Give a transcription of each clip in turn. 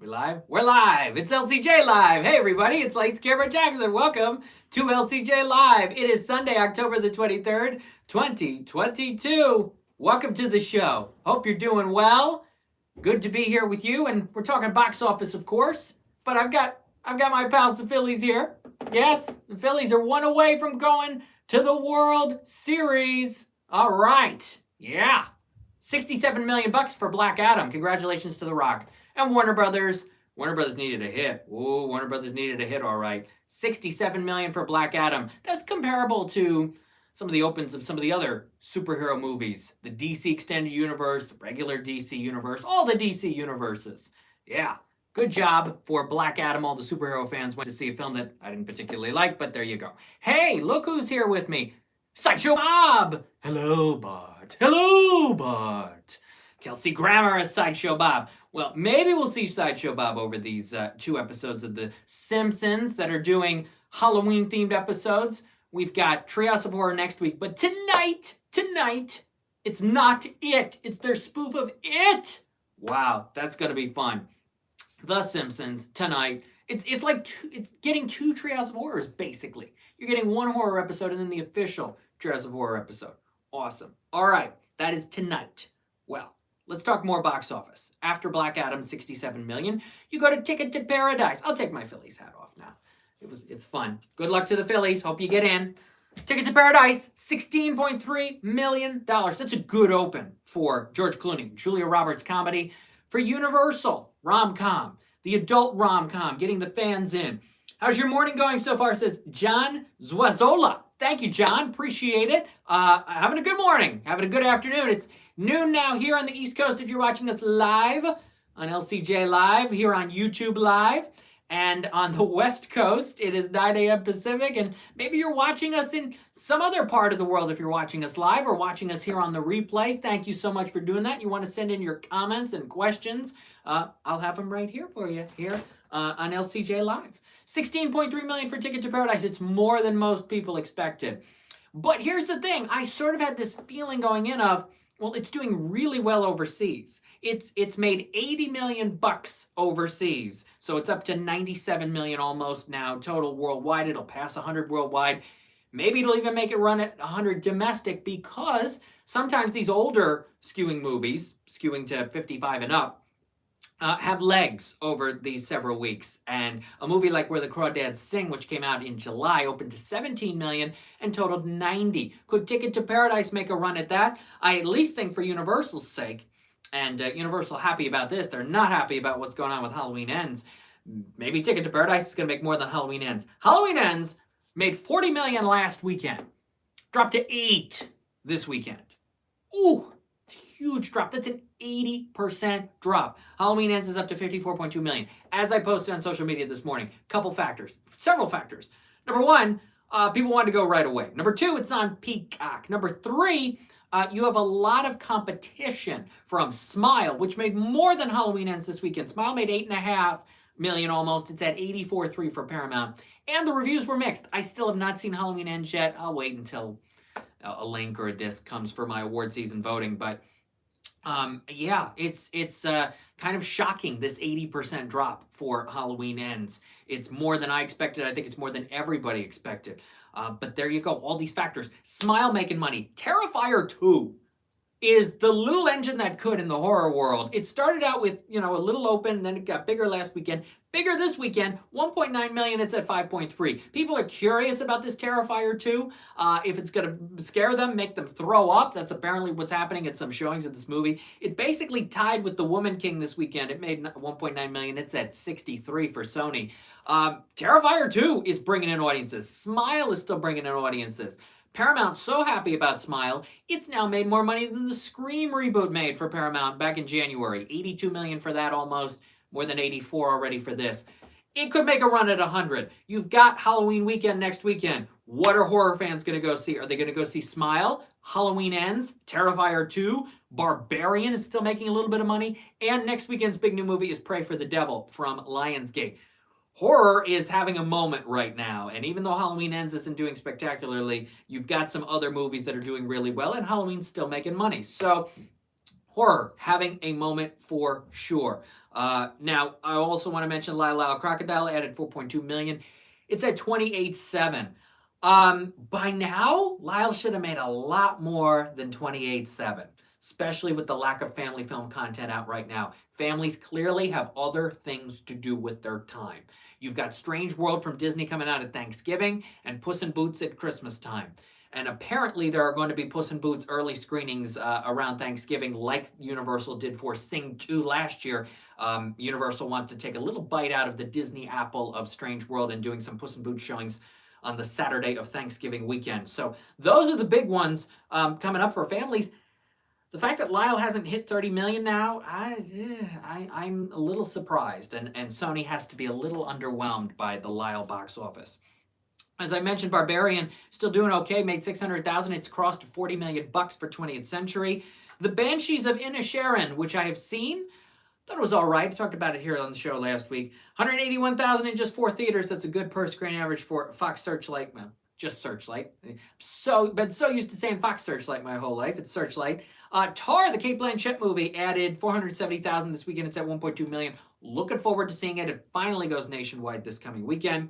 We live? We're live. It's LCJ Live. Hey, everybody. It's Lights, Camera, Jackson. Welcome to LCJ Live. It is Sunday, October the 23rd, 2022. Welcome to the show. Hope you're doing well. Good to be here with you. And we're talking box office, of course. But I've got my pals, the Phillies, here. Yes, the Phillies are one away from going to the World Series. All right. Yeah. 67 million bucks for Black Adam. Congratulations to The Rock. And Warner Brothers needed a hit. Ooh, Warner Brothers needed a hit, all right. 67 million for Black Adam. That's comparable to some of the opens of some of the other superhero movies. The DC Extended Universe, the regular DC Universe, all the DC universes. Yeah, good job for Black Adam. All the superhero fans went to see a film that I didn't particularly like, but there you go. Hey, look who's here with me. Sideshow Bob. Hello, Bart. Hello, Bart. Kelsey Grammer as Sideshow Bob. Well, maybe we'll see Sideshow Bob over these 2 episodes of The Simpsons that are doing Halloween-themed episodes. We've got Treehouse of Horror next week, but tonight, it's not It. It's their spoof of It. Wow, that's going to be fun. The Simpsons tonight. It's like it's getting 2 Treehouse of Horrors, basically. You're getting 1 horror episode and then the official Treehouse of Horror episode. Awesome. All right, that is tonight. Well, let's talk more box office. After Black Adam, 67 million, you go to Ticket to Paradise. I'll take my Phillies hat off now. It's fun. Good luck to the Phillies. Hope you get in. Ticket to Paradise, $16.3 million. That's a good open for George Clooney, Julia Roberts comedy. For Universal, rom-com, the adult rom-com, getting the fans in. How's your morning going so far, says John Zuazola. Thank you, John. Appreciate it. Having a good morning. Having a good afternoon. It's noon now here on the East Coast if you're watching us live on LCJ Live, here on YouTube Live. And on the West Coast, it is 9 a.m. Pacific. And maybe you're watching us in some other part of the world if you're watching us live or watching us here on the replay. Thank you so much for doing that. You want to send in your comments and questions, I'll have them right here for you here on LCJ Live. 16.3 million for Ticket to Paradise. It's more than most people expected. But here's the thing. I sort of had this feeling going in of, well, it's doing really well overseas. It's made 80 million bucks overseas. So it's up to 97 million almost now total worldwide. It'll pass 100 worldwide. Maybe it'll even make it run at 100 domestic, because sometimes these older skewing movies, skewing to 55 and up, have legs over these several weeks. And a movie like Where the Crawdads Sing, which came out in July, opened to 17 million and totaled 90. Could Ticket to Paradise make a run at that? I at least think for Universal's sake, and Universal happy about this, they're not happy about what's going on with Halloween Ends. Maybe Ticket to Paradise is going to make more than Halloween Ends. Halloween Ends made 40 million last weekend. Dropped to 8 this weekend. Ooh, it's a huge drop. That's an 80% drop. Halloween Ends is up to 54.2 million. As I posted on social media this morning, several factors. Number 1, people wanted to go right away. Number 2, it's on Peacock. Number 3, you have a lot of competition from Smile, which made more than Halloween Ends this weekend. Smile made 8.5 million almost. It's at 84.3 for Paramount. And the reviews were mixed. I still have not seen Halloween Ends yet. I'll wait until a link or a disc comes for my award season voting. But yeah, it's kind of shocking, this 80% drop for Halloween Ends. It's more than I expected. I think it's more than everybody expected. But there you go. All these factors. Smile making money. Terrifier 2 is the little engine that could in the horror world. It started out with, a little open, then it got bigger last weekend. Bigger this weekend, 1.9 million, it's at 5.3. People are curious about this Terrifier 2. If it's going to scare them, make them throw up. That's apparently what's happening at some showings of this movie. It basically tied with The Woman King this weekend. It made 1.9 million. It's at 63 for Sony. Terrifier 2 is bringing in audiences. Smile is still bringing in audiences. Paramount's so happy about Smile, it's now made more money than the Scream reboot made for Paramount back in January. 82 million for that almost, more than 84 already for this. It could make a run at 100. You've got Halloween weekend next weekend. What are horror fans going to go see? Are they going to go see Smile, Halloween Ends, Terrifier 2, Barbarian is still making a little bit of money, and next weekend's big new movie is Pray for the Devil from Lionsgate. Horror is having a moment right now, and even though Halloween Ends isn't doing spectacularly, you've got some other movies that are doing really well, and Halloween's still making money. So Horror having a moment for sure. Now, I also want to mention Lyle Crocodile added 4.2 million. It's at 28.7. By now, Lyle should have made a lot more than 28.7, especially with the lack of family film content out right now. Families clearly have other things to do with their time. You've got Strange World from Disney coming out at Thanksgiving and Puss in Boots at Christmas time. And apparently there are going to be Puss in Boots early screenings around Thanksgiving like Universal did for Sing 2 last year. Universal wants to take a little bite out of the Disney apple of Strange World and doing some Puss in Boots showings on the Saturday of Thanksgiving weekend. So those are the big ones coming up for families. The fact that Lyle hasn't hit 30 million now, I'm a little surprised. And Sony has to be a little underwhelmed by the Lyle box office. As I mentioned, Barbarian still doing okay, made 600,000. It's crossed 40 million bucks for 20th Century. The Banshees of Inisherin, which I have seen, thought it was all right. I talked about it here on the show last week. 181,000 in just 4 theaters. That's a good per screen average for Fox Searchlight. Well, just Searchlight. Been so used to saying Fox Searchlight my whole life. It's Searchlight. Tar, the Kate Blanchett movie, added 470,000 this weekend. It's at 1.2 million. Looking forward to seeing it. It finally goes nationwide this coming weekend.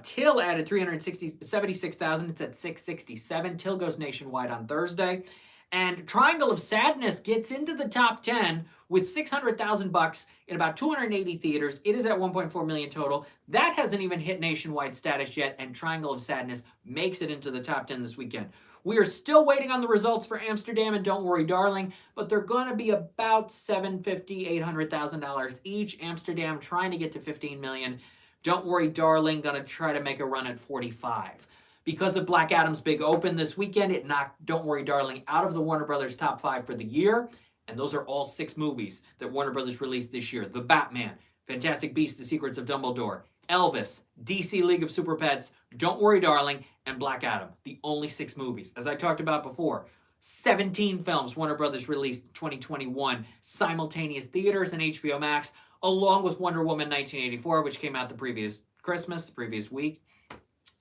Till added 376,000. It's at 667. Till goes nationwide on Thursday. And Triangle of Sadness gets into the top 10 with 600,000 bucks in about 280 theaters. It is at 1.4 million total. That hasn't even hit nationwide status yet, and Triangle of Sadness makes it into the top 10 this weekend. We are still waiting on the results for Amsterdam and Don't Worry Darling, but they're going to be about $750,000, $800,000 each. Amsterdam trying to get to 15 million. Don't Worry Darling going to try to make a run at 45. Because of Black Adam's big open this weekend, it knocked Don't Worry Darling out of the Warner Brothers top 5 for the year. And those are all 6 movies that Warner Brothers released this year. The Batman, Fantastic Beasts, The Secrets of Dumbledore, Elvis, DC League of Super Pets, Don't Worry Darling, and Black Adam. The only 6 movies. As I talked about before, 17 films Warner Brothers released in 2021, simultaneous theaters and HBO Max, along with Wonder Woman 1984, which came out the previous Christmas, the previous week,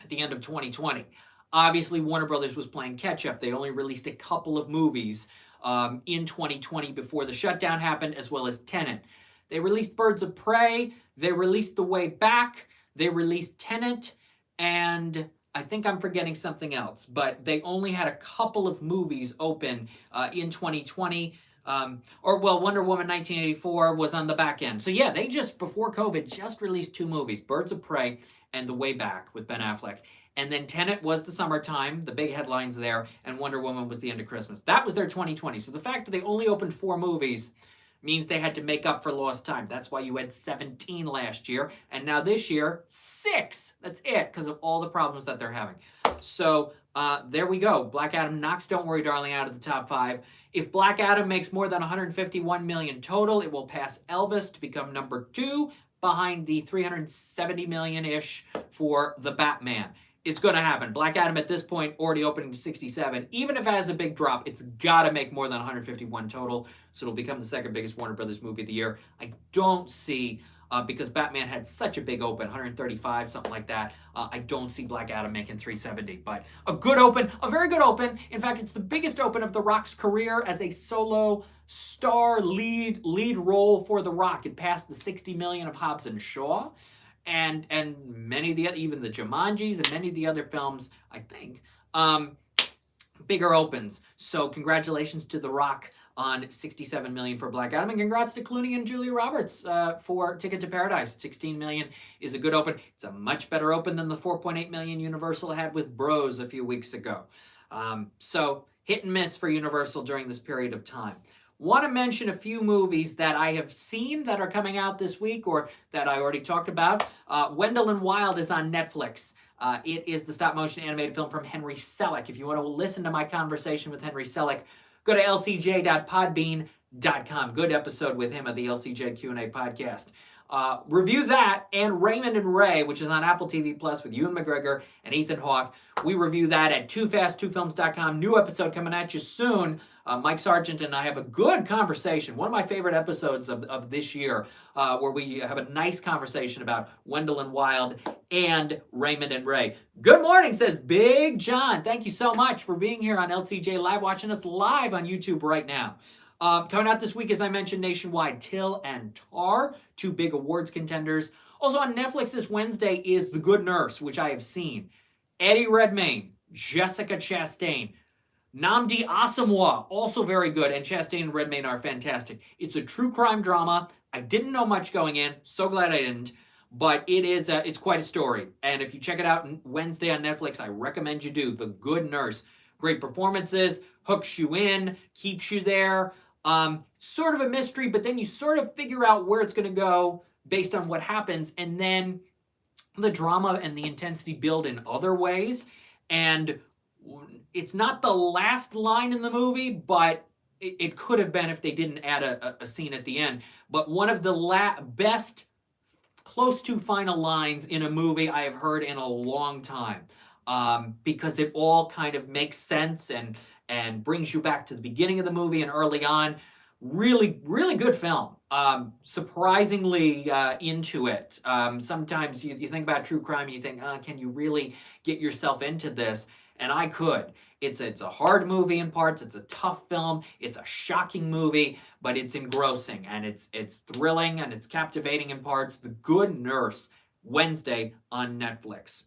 at the end of 2020. Obviously, Warner Brothers was playing catch-up. They only released a couple of movies in 2020 before the shutdown happened, as well as Tenet. They released Birds of Prey, they released The Way Back, they released Tenet, and I think I'm forgetting something else, but they only had a couple of movies open in 2020. Wonder Woman 1984 was on the back end. So yeah, they just, before COVID, just released 2 movies, Birds of Prey and The Way Back with Ben Affleck. And then Tenet was the summertime, the big headlines there, and Wonder Woman was the end of Christmas. That was their 2020. So the fact that they only opened 4 movies means they had to make up for lost time. That's why you had 17 last year, and now this year, 6. That's it, because of all the problems that they're having. So there we go. Black Adam knocks Don't Worry Darling out of the top 5. If Black Adam makes more than 151 million total, it will pass Elvis to become number 2 behind the 370 million-ish for the Batman. It's going to happen. Black Adam at this point already opening to 67. Even if it has a big drop, it's got to make more than 151 total, so it'll become the second biggest Warner Brothers movie of the year. I don't see, because Batman had such a big open, 135, something like that, I don't see Black Adam making 370. But a good open, a very good open. In fact, it's the biggest open of The Rock's career as a solo star lead role for The Rock. It passed the 60 million of Hobbs and Shaw. And many of the, even the Jumanjis and many of the other films, I think, bigger opens. So congratulations to The Rock on 67 million for Black Adam, and congrats to Clooney and Julia Roberts for Ticket to Paradise. 16 million is a good open. It's a much better open than the 4.8 million Universal had with Bros a few weeks ago. So hit and miss for Universal during this period of time. Want to mention a few movies that I have seen that are coming out this week or that I already talked about. Wendell and Wild is on Netflix. It is the stop-motion animated film from Henry Selick. If you want to listen to my conversation with Henry Selick, go to lcj.podbean.com. Good episode with him of the LCJ Q&A podcast. Review that and Raymond and Ray, which is on Apple TV Plus with Ewan McGregor and Ethan Hawke. We review that at toofast2films.com. New episode coming at you soon. Mike Sargent and I have a good conversation. One of my favorite episodes of this year, where we have a nice conversation about Wendell and Wild and Raymond and Ray. Good morning, says Big John. Thank you so much for being here on LCJ Live, watching us live on YouTube right now. Coming out this week, as I mentioned, nationwide, Till and Tar, two big awards contenders. Also on Netflix this Wednesday is The Good Nurse, which I have seen. Eddie Redmayne, Jessica Chastain, Nnamdi Asomugha, also very good, and Chastain and Redmayne are fantastic. It's a true crime drama. I didn't know much going in. So glad I didn't. But it's quite a story. And if you check it out Wednesday on Netflix, I recommend you do. The Good Nurse. Great performances, hooks you in, keeps you there. Sort of a mystery, but then you sort of figure out where it's going to go based on what happens. And then the drama and the intensity build in other ways. And it's not the last line in the movie, but it could have been if they didn't add a scene at the end. But one of the best close to final lines in a movie I have heard in a long time, because it all kind of makes sense and brings you back to the beginning of the movie and early on. Really, really good film. Surprisingly into it. Sometimes you think about true crime and you think, can you really get yourself into this? And I could. It's a hard movie in parts. It's a tough film. It's a shocking movie, but it's engrossing and it's thrilling and it's captivating in parts. The Good Nurse, Wednesday on Netflix.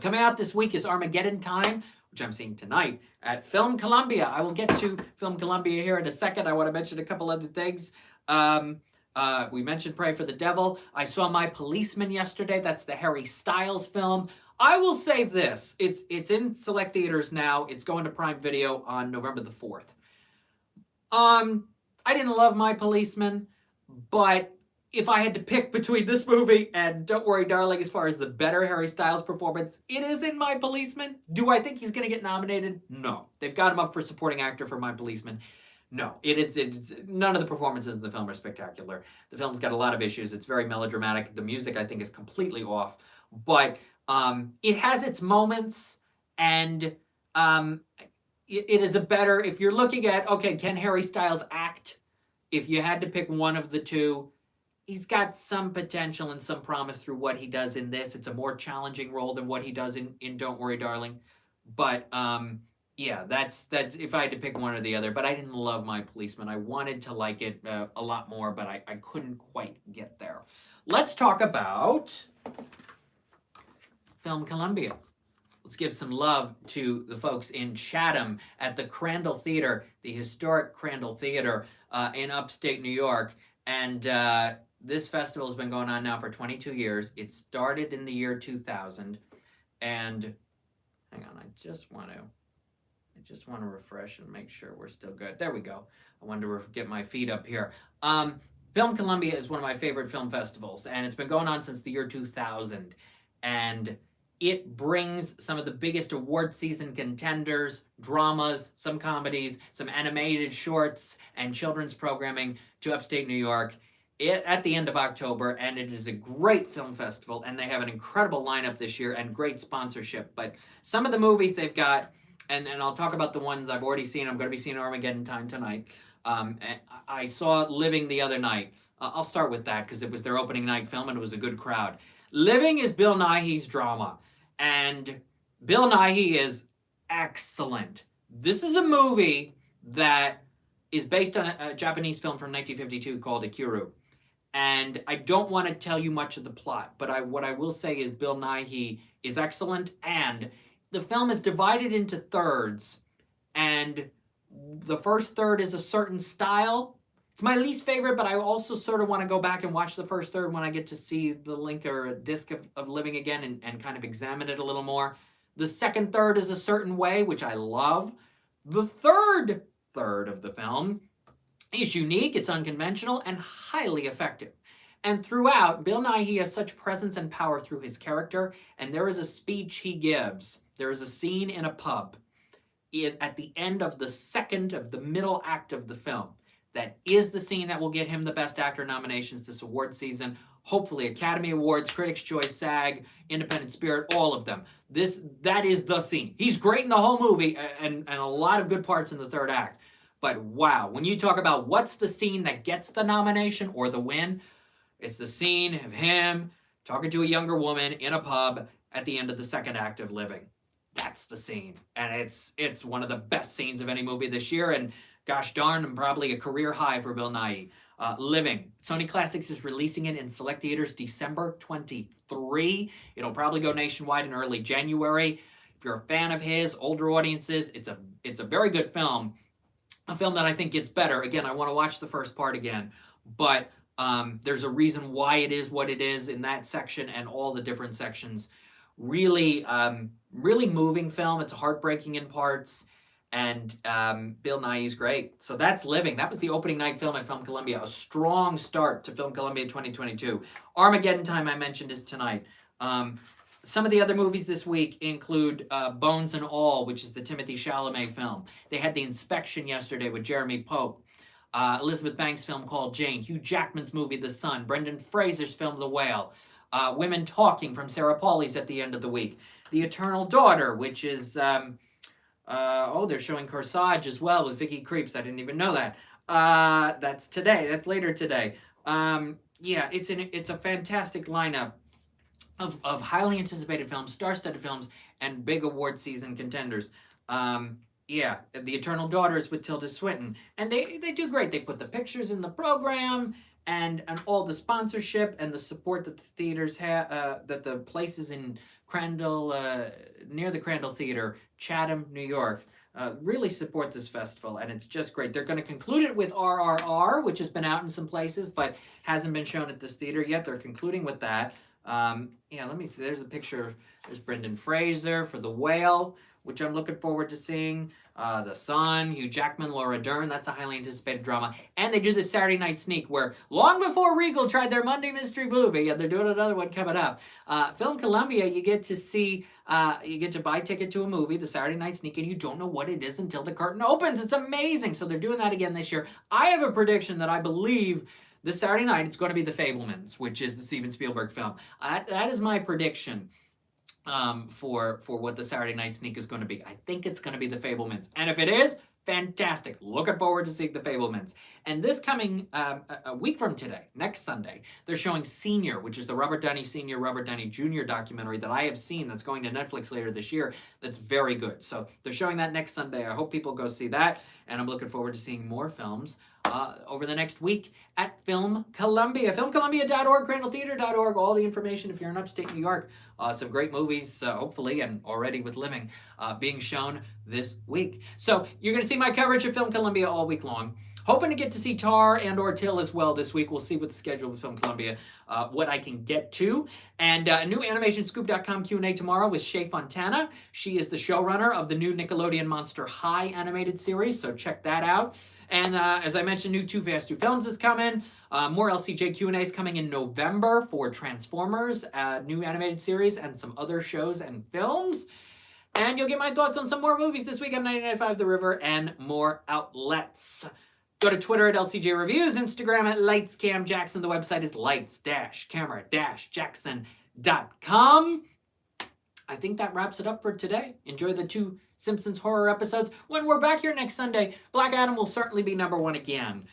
Coming out this week is Armageddon Time, which I'm seeing tonight at Film Columbia. I will get to Film Columbia here in a second. I want to mention a couple other things. We mentioned Pray for the Devil. I saw My Policeman yesterday. That's the Harry Styles film. I will say this. It's in select theaters now. It's going to Prime Video on November the 4th. I didn't love My Policeman, but if I had to pick between this movie and Don't Worry Darling as far as the better Harry Styles performance, it is in My Policeman. Do I think he's going to get nominated? No. They've got him up for supporting actor for My Policeman. No, it's none of the performances in the film are spectacular. The film's got a lot of issues. It's very melodramatic. The music, I think, is completely off. But it has its moments, and it is a better, if you're looking at, okay, can Harry Styles act? If you had to pick one of the two, he's got some potential and some promise through what he does in this. It's a more challenging role than what he does in Don't Worry Darling. But yeah, that's if I had to pick one or the other. But I didn't love My Policeman. I wanted to like it a lot more, but I couldn't quite get there. Let's talk about Film Columbia. Let's give some love to the folks in Chatham at the Crandall Theater, the historic Crandall Theater in upstate New York. And this festival has been going on now for 22 years. It started in the year 2000. And hang on, I just want to refresh and make sure we're still good. There we go. I wanted to get my feet up here. Film Columbia is one of my favorite film festivals, and it's been going on since the year 2000. And it brings some of the biggest award season contenders, dramas, some comedies, some animated shorts, and children's programming to upstate New York at the end of October, and it is a great film festival, and they have an incredible lineup this year and great sponsorship. But some of the movies they've got, and I'll talk about the ones I've already seen. I'm going to be seeing Armageddon Time tonight. I saw Living the other night. I'll start with that because it was their opening night film, and it was a good crowd. Living is Bill Nighy's drama, and Bill Nighy is excellent. This is a movie that is based on a Japanese film from 1952 called Ikiru. And I don't want to tell you much of the plot, but what I will say is Bill Nighy is excellent, and the film is divided into thirds, and the first third is a certain style. It's my least favorite, but I also sort of want to go back and watch the first third when I get to see the link or a disc of Living again and kind of examine it a little more. The second third is a certain way, which I love. The third third of the film is unique, it's unconventional, and highly effective. And throughout, Bill Nighy has such presence and power through his character, and there is a speech he gives. There is a scene in a pub at the end of the middle act of the film. That is the scene that will get him the Best Actor nominations this award season. Hopefully Academy Awards, Critics' Choice, SAG, Independent Spirit, all of them. That is the scene. He's great in the whole movie and a lot of good parts in the third act. But wow, when you talk about what's the scene that gets the nomination or the win, it's the scene of him talking to a younger woman in a pub at the end of the second act of Living. That's the scene. And it's one of the best scenes of any movie this year. And Gosh darn, and probably a career high for Bill Nighy. Living. Sony Classics is releasing it in select theaters December 23. It'll probably go nationwide in early January. If you're a fan of his, older audiences, it's a very good film. A film that I think gets better. Again, I want to watch the first part again, but there's a reason why it is what it is in that section and all the different sections. Really, really moving film. It's heartbreaking in parts, and Bill Nighy's great. So that's Living. That was the opening night film at Film Columbia. A strong start to Film Columbia 2022. Armageddon Time, I mentioned, is tonight. Some of the other movies this week include Bones and All, which is the Timothée Chalamet film. They had The Inspection yesterday with Jeremy Pope. Elizabeth Banks' film called Jane. Hugh Jackman's movie The Sun. Brendan Fraser's film The Whale. Women Talking from Sarah Pauli's at the end of the week. The Eternal Daughter, which is... they're showing Corsage as well with Vicky Krieps. I didn't even know that. That's today. That's later today. It's a fantastic lineup of highly anticipated films, star-studded films, and big award season contenders. The Eternal Daughters with Tilda Swinton. And they do great. They put the pictures in the program and all the sponsorship and the support that the theaters have, that the places in Crandall, near the Crandall Theater, Chatham, New York, really support this festival, and it's just great. They're going to conclude it with RRR, which has been out in some places, but hasn't been shown at this theater yet. They're concluding with that. Let me see. There's a picture. There's Brendan Fraser for The Whale, which I'm looking forward to seeing. The Sun, Hugh Jackman, Laura Dern. That's a highly anticipated drama. And they do this Saturday night sneak where long before Regal tried their Monday mystery movie, and they're doing another one coming up. Film Columbia, you get to see, you get to buy a ticket to a movie, the Saturday night sneak, and you don't know what it is until the curtain opens. It's amazing. So they're doing that again this year. I have a prediction that I believe this Saturday night it's going to be The Fabelmans, which is the Steven Spielberg film. That is my prediction. For what the Saturday night sneak is going to be. I think it's going to be The Fabelmans. And if it is, fantastic. Looking forward to seeing The Fabelmans. And this coming a week from today, next Sunday, they're showing Senior, which is the Robert Downey Sr., Robert Downey Jr. documentary that I have seen that's going to Netflix later this year. That's very good. So they're showing that next Sunday. I hope people go see that. And I'm looking forward to seeing more films over the next week at Film Columbia. FilmColumbia.org, CrandallTheater.org, all the information if you're in upstate New York. Some great movies, hopefully, and already with Living, being shown this week. So you're going to see my coverage of Film Columbia all week long. Hoping to get to see Tar and or Till as well this week. We'll see what the schedule with Film Columbia, what I can get to. And a new AnimationScoop.com Q&A tomorrow with Shay Fontana. She is the showrunner of the new Nickelodeon Monster High animated series, so check that out. And as I mentioned, new Too Fast 2 Films is coming. More LCJ Q&As coming in November for Transformers, new animated series, and some other shows and films. And you'll get my thoughts on some more movies this week on 99.5 The River and more outlets. Go to Twitter at LCJ Reviews, Instagram at LightsCamJackson. The website is lights-camera-jackson.com. I think that wraps it up for today. Enjoy the 2 Simpsons horror episodes. When we're back here next Sunday, Black Adam will certainly be #1 again.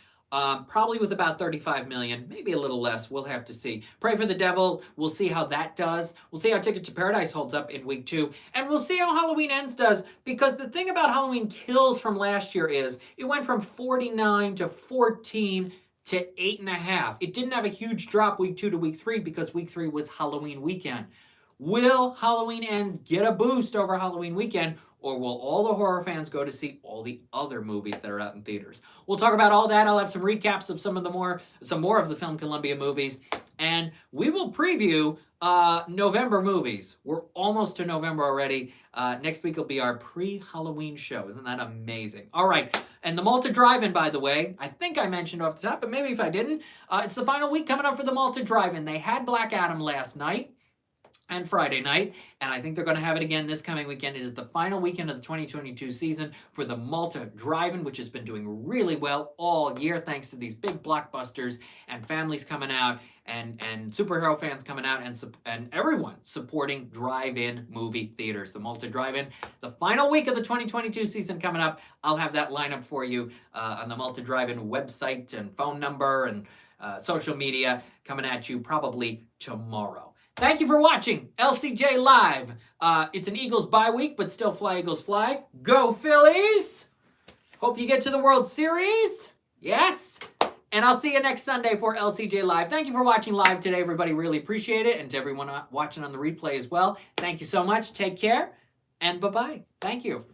Probably with about 35 million, maybe a little less. We'll have to see. Pray for the Devil. We'll see how that does. We'll see how Ticket to Paradise holds up in week 2. And we'll see how Halloween Ends does, because the thing about Halloween Kills from last year is it went from 49 to 14 to 8.5. It didn't have a huge drop week 2 to week 3 because week 3 was Halloween weekend. Will Halloween Ends get a boost over Halloween weekend, or will all the horror fans go to see all the other movies that are out in theaters? We'll talk about all that. I'll have some recaps of some more of the Film Columbia movies, and we will preview November movies. We're almost to November already. Next week will be our pre-Halloween show. Isn't that amazing? All right. And the Malta Drive-In, by the way, I think I mentioned off the top, but maybe if I didn't, it's the final week coming up for the Malta Drive-In. They had Black Adam last night and Friday night, and I think they're going to have it again this coming weekend. It is the final weekend of the 2022 season for the Malta Drive-In, which has been doing really well all year thanks to these big blockbusters and families coming out and superhero fans coming out and everyone supporting drive-in movie theaters. The Malta Drive-In, the final week of the 2022 season coming up. I'll have that lineup for you on the Malta Drive-In website and phone number and social media coming at you probably tomorrow. Thank you for watching LCJ Live. It's an Eagles bye week, but still fly, Eagles fly. Go Phillies! Hope you get to the World Series. Yes. And I'll see you next Sunday for LCJ Live. Thank you for watching live today, everybody. Really appreciate it. And to everyone watching on the replay as well, thank you so much. Take care and bye-bye. Thank you.